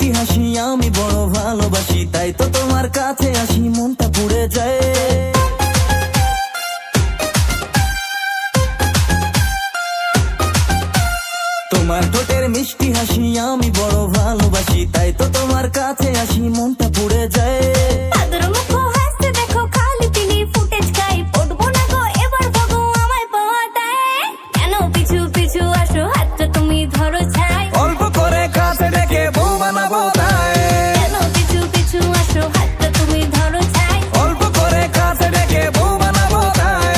মিষ্টি হাসি আমি বড় ভালোবাসি, তাই তো তোমার কাছে আসি মনটা পুড়ে যায়। তোমার ঠোঁটের মিষ্টি হাসি আমি বড় ভালোবাসি, তাই তো তোমার কাছে আসি মনটা পুড়ে যায়। অল্প করে কাছে ডেকে বউ বানাবো তাই, অল্প করে কাছে ডেকে বউ বানাবো তাই।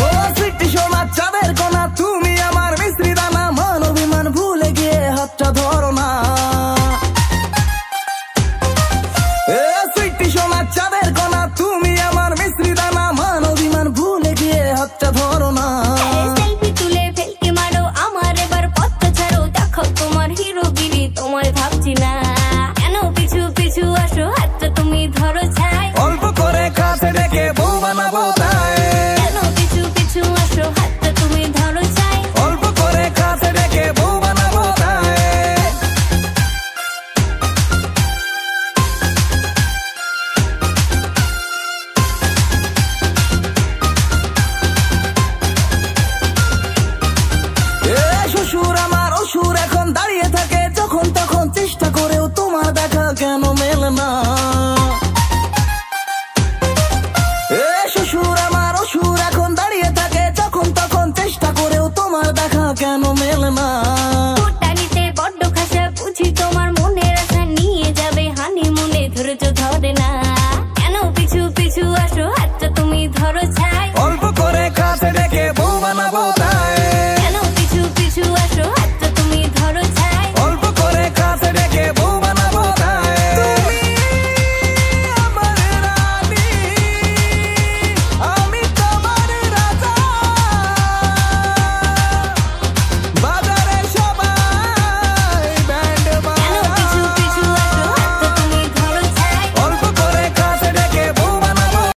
ও সিটি সোনা চাঁদের কোনা, তুমি আমার মিশ্রি দানা, মান অভিমান ভুলে গিয়ে হাতটা ধরো না। চাঁদের কোনা তুমি আমার মিশ্রি দানা, মান অভিমান ভুলে গিয়ে হাতটা ধরো না। সেলফি তুলে ফেলকে মারো আমার, এবার পথটা ছাড়ো, দেখো তোমার হিরোগিরি তোমায় ভাবছি না। কেন পিছু পিছু আসো, হাতটা তুমি ধরো ছাই। অল্প করে কাছে ডেকে বউ বানাবো তাই, কেন পিছু পিছু আসো, হাতটা তুমি ধরো ছাই। অল্প করে কাছে ডেকে বউ বানাবো তাই। শ্বশুর আমার অসুর এখন দাঁড়িয়ে থাকে, যখন তখন চেষ্টা করেও তোমার দেখা কেন